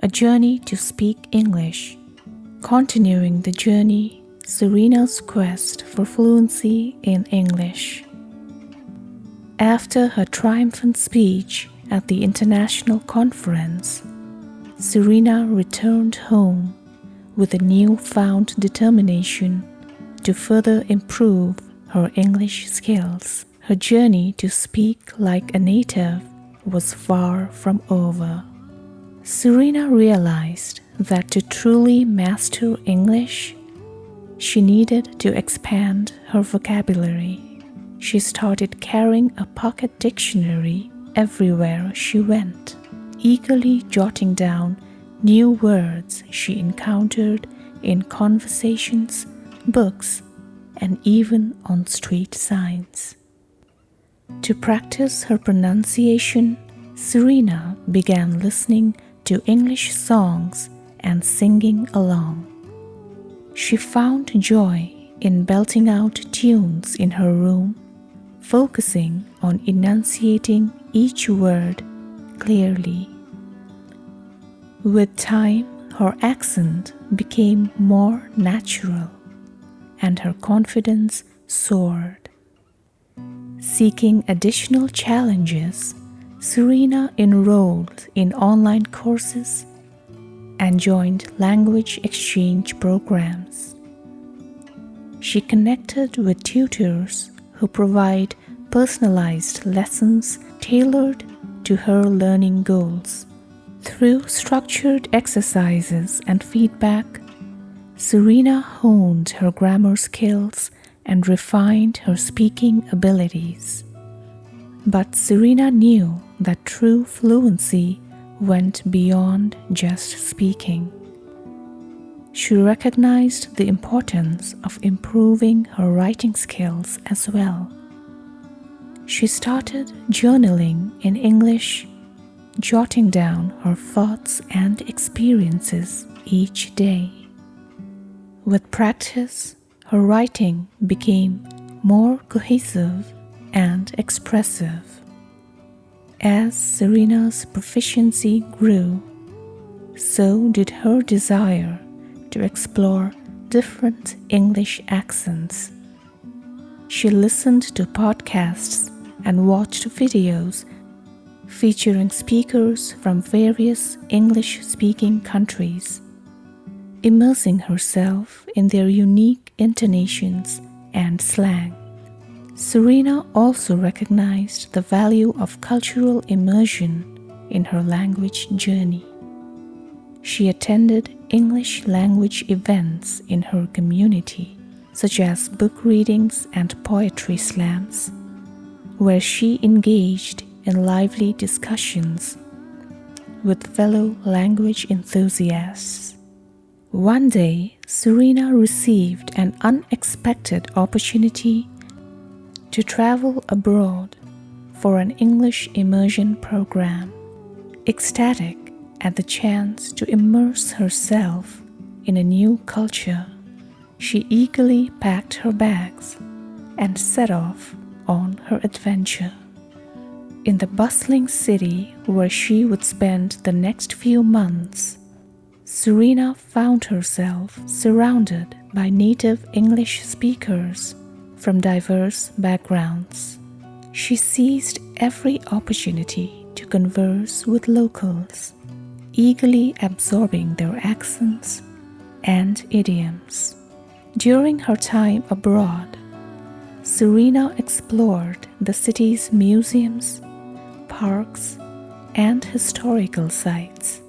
A journey to speak English. Continuing the journey, Serena's quest for fluency in English. After her triumphant speech at the international conference, Serena returned home with a newfound determination to further improve her English skills. Her journey to speak like a native was far from over. Serena realized that to truly master English, she needed to expand her vocabulary. She started carrying a pocket dictionary everywhere she went, eagerly jotting down new words she encountered in conversations, books, and even on street signs. To practice her pronunciation, Serena began listening to English songs and singing along. She found joy in belting out tunes in her room, focusing on enunciating each word clearly. With time, her accent became more natural, and her confidence soared. Seeking additional challenges, Serena enrolled in online courses and joined language exchange programs. She connected with tutors who provide personalized lessons tailored to her learning goals. Through structured exercises and feedback, Serena honed her grammar skills and refined her speaking abilities. But Serena knew that true fluency went beyond just speaking. She recognized the importance of improving her writing skills as well. She started journaling in English, jotting down her thoughts and experiences each day. With practice, her writing became more cohesive and expressive. As Serena's proficiency grew, so did her desire to explore different English accents. She listened to podcasts and watched videos featuring speakers from various English-speaking countries, immersing herself in their unique intonations and slang. Serena also recognized the value of cultural immersion in her language journey. She attended English language events in her community, such as book readings and poetry slams, where she engaged in lively discussions with fellow language enthusiasts. One day, Serena received an unexpected opportunity to travel abroad for an English immersion program. Ecstatic at the chance to immerse herself in a new culture, she eagerly packed her bags and set off on her adventure. In the bustling city where she would spend the next few months, Serena found herself surrounded by native English speakers from diverse backgrounds. She seized every opportunity to converse with locals, eagerly absorbing their accents and idioms. During her time abroad, Serena explored the city's museums, parks, and historical sites,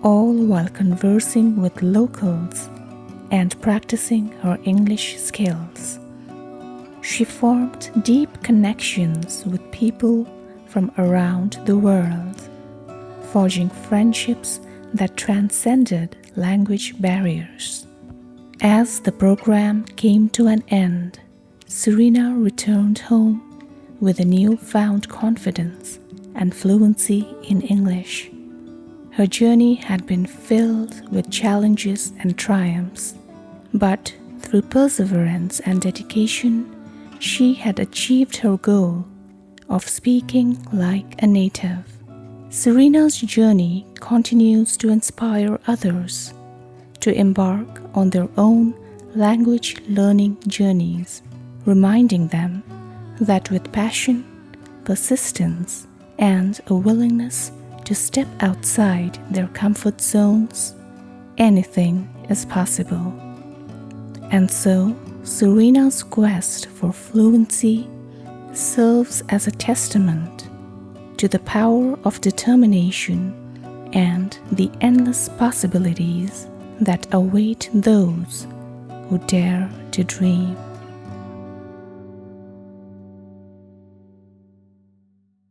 all while conversing with locals and practicing her English skills. She formed deep connections with people from around the world, forging friendships that transcended language barriers. As the program came to an end, Serena returned home with a newfound confidence and fluency in English. Her journey had been filled with challenges and triumphs, but through perseverance and dedication, she had achieved her goal of speaking like a native. Serena's journey continues to inspire others to embark on their own language learning journeys, reminding them that with passion, persistence, and a willingness to step outside their comfort zones, anything is possible. And so, Serena's quest for fluency serves as a testament to the power of determination and the endless possibilities that await those who dare to dream.